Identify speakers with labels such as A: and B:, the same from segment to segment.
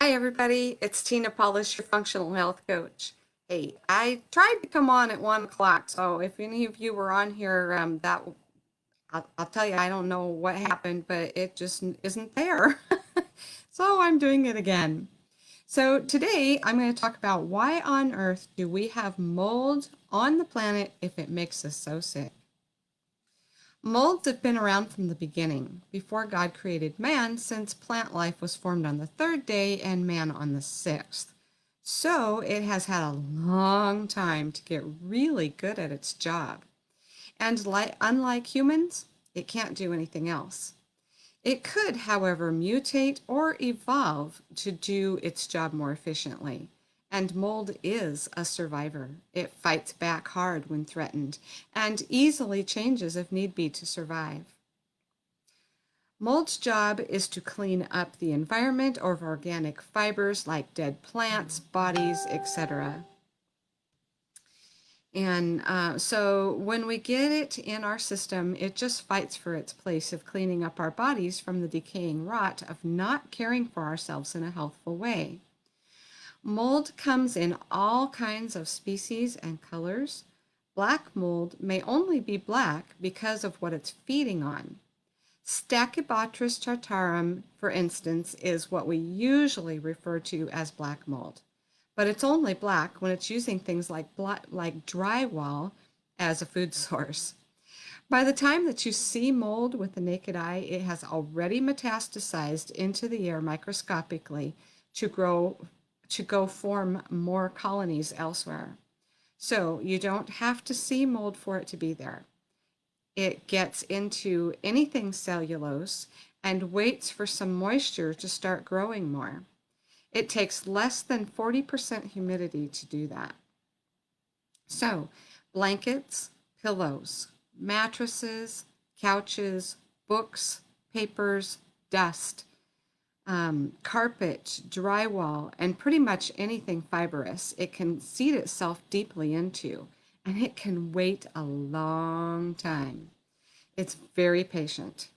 A: Hi, everybody. It's Tina Paulus, your functional health coach. Hey, I tried to come on at 1 o'clock, so if any of you were on here, I'll tell you, I don't know what happened, but it just isn't there. So I'm doing it again. So today I'm going to talk about why on earth do we have mold on the planet if it makes us so sick? Molds have been around from the beginning, before God created man, since plant life was formed on the third day and man on the sixth. So it has had a long time to get really good at its job. And unlike humans, it can't do anything else. It could, however, mutate or evolve to do its job more efficiently. And mold is a survivor. It fights back hard when threatened and easily changes if need be to survive. Mold's job is to clean up the environment of organic fibers like dead plants, bodies, etc. And so when we get it in our system, it just fights for its place of cleaning up our bodies from the decaying rot of not caring for ourselves in a healthful way. Mold comes in all kinds of species and colors. Black mold may only be black because of what it's feeding on. Stachybotrys tartarum, for instance, is what we usually refer to as black mold. But it's only black when it's using things like drywall as a food source. By the time that you see mold with the naked eye, it has already metastasized into the air microscopically to go form more colonies elsewhere. So you don't have to see mold for it to be there. It gets into anything cellulose and waits for some moisture to start growing more. It takes less than 40% humidity to do that. So, blankets, pillows, mattresses, couches, books, papers, dust, carpet, drywall, and pretty much anything fibrous, it can seed itself deeply into, and it can wait a long time. It's very patient.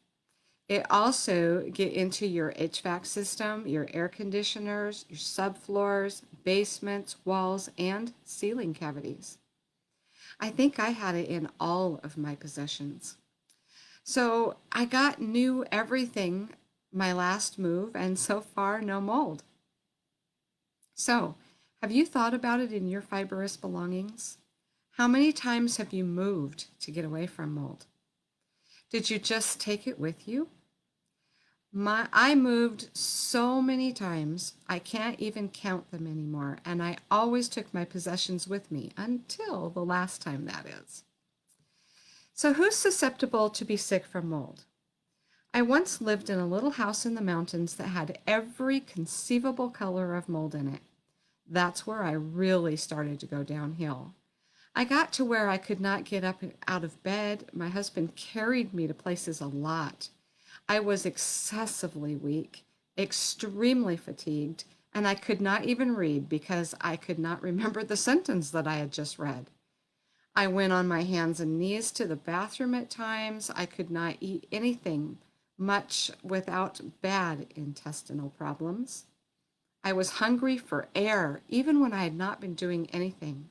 A: It also get into your HVAC system, your air conditioners, your subfloors, basements, walls, and ceiling cavities. I think I had it in all of my possessions. So I got new everything my last move, and so far, no mold. So, have you thought about it in your fibrous belongings? How many times have you moved to get away from mold? Did you just take it with you? I moved so many times, I can't even count them anymore, and I always took my possessions with me until the last time, that is. So, who's susceptible to be sick from mold? I once lived in a little house in the mountains that had every conceivable color of mold in it. That's where I really started to go downhill. I got to where I could not get up and out of bed. My husband carried me to places a lot. I was excessively weak, extremely fatigued, and I could not even read because I could not remember the sentence that I had just read. I went on my hands and knees to the bathroom at times. I could not eat anything much without bad intestinal problems. I was hungry for air, even when I had not been doing anything.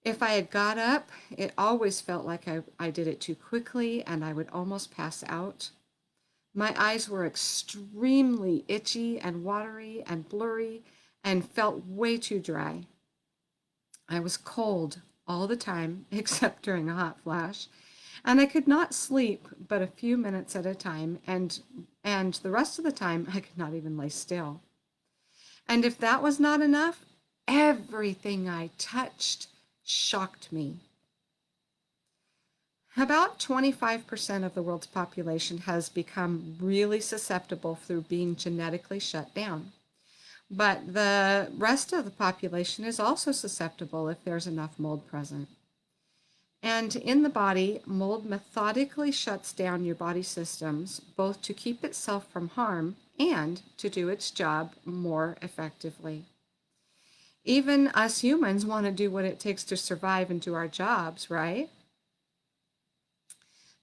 A: If I had got up, it always felt like I did it too quickly and I would almost pass out. My eyes were extremely itchy and watery and blurry and felt way too dry. I was cold all the time, except during a hot flash, and I could not sleep but a few minutes at a time, and the rest of the time I could not even lay still. And if that was not enough, everything I touched shocked me. About 25% of the world's population has become really susceptible through being genetically shut down. But the rest of the population is also susceptible if there's enough mold present. And in the body, mold methodically shuts down your body systems, both to keep itself from harm and to do its job more effectively. Even us humans want to do what it takes to survive and do our jobs, right?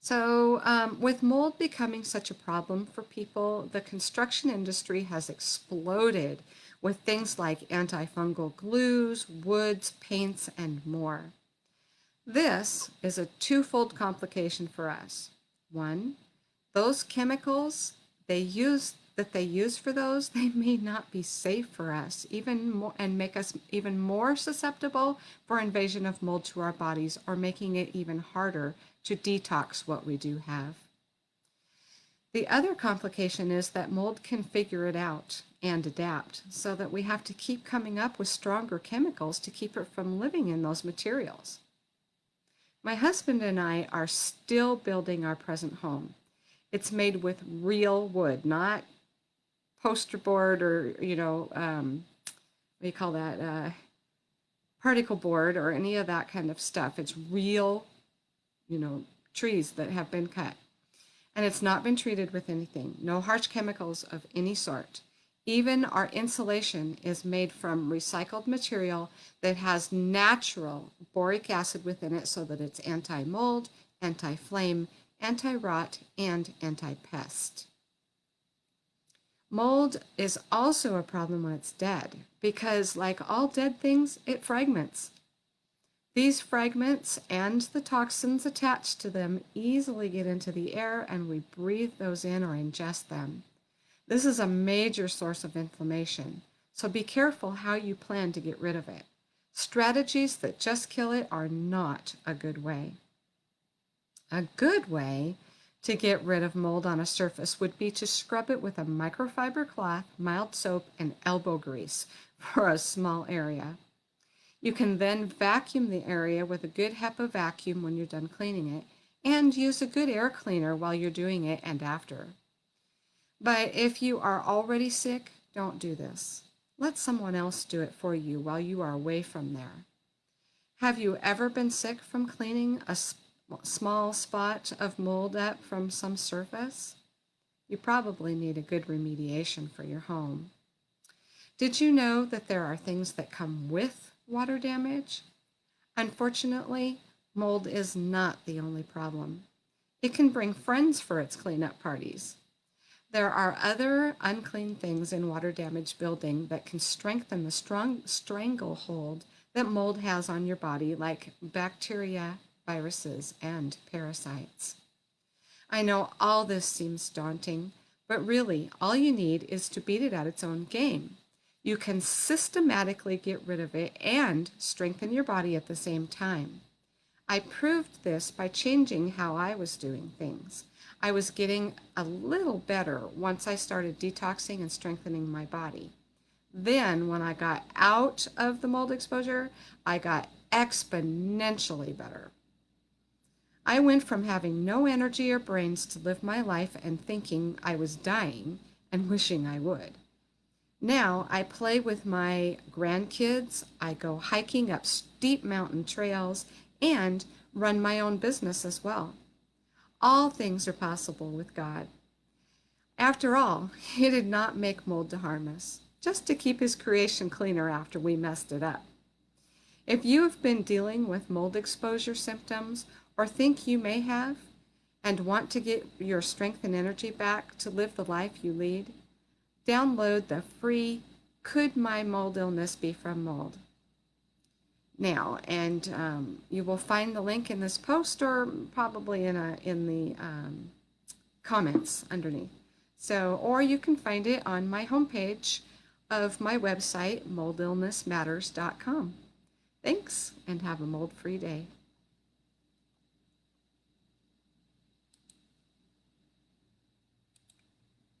A: So, with mold becoming such a problem for people, the construction industry has exploded with things like antifungal glues, woods, paints, and more. This is a twofold complication for us. One, those chemicals they use for those, they may not be safe for us, even more, and make us even more susceptible for invasion of mold to our bodies, or making it even harder to detox what we do have. The other complication is that mold can figure it out and adapt, so that we have to keep coming up with stronger chemicals to keep it from living in those materials. My husband and I are still building our present home. It's made with real wood, not poster board or, what do you call that? Particle board or any of that kind of stuff. It's real, trees that have been cut. And it's not been treated with anything, no harsh chemicals of any sort. Even our insulation is made from recycled material that has natural boric acid within it, so that it's anti-mold, anti-flame, anti-rot, and anti-pest. Mold is also a problem when it's dead, because like all dead things, it fragments. These fragments and the toxins attached to them easily get into the air, and we breathe those in or ingest them. This is a major source of inflammation, so be careful how you plan to get rid of it. Strategies that just kill it are not a good way. A good way to get rid of mold on a surface would be to scrub it with a microfiber cloth, mild soap, and elbow grease for a small area. You can then vacuum the area with a good HEPA vacuum when you're done cleaning it, and use a good air cleaner while you're doing it and after. But if you are already sick, don't do this. Let someone else do it for you while you are away from there. Have you ever been sick from cleaning a small spot of mold up from some surface? You probably need a good remediation for your home. Did you know that there are things that come with water damage? Unfortunately, mold is not the only problem. It can bring friends for its cleanup parties. There are other unclean things in water damaged building that can strengthen the strong stranglehold that mold has on your body, like bacteria, viruses, and parasites. I know all this seems daunting, but really all you need is to beat it at its own game. You can systematically get rid of it and strengthen your body at the same time. I proved this by changing how I was doing things. I was getting a little better once I started detoxing and strengthening my body. Then, when I got out of the mold exposure, I got exponentially better. I went from having no energy or brains to live my life and thinking I was dying and wishing I would. Now I play with my grandkids, I go hiking up steep mountain trails, and run my own business as well. All things are possible with God. After all, He did not make mold to harm us, just to keep His creation cleaner after we messed it up. If you have been dealing with mold exposure symptoms, or think you may have, and want to get your strength and energy back to live the life you lead, download the free Could My Mold Illness Be From Mold? Now, and you will find the link in this post, or probably in the comments underneath. So, or you can find it on my homepage of my website, moldillnessmatters.com. Thanks, and have a mold-free day.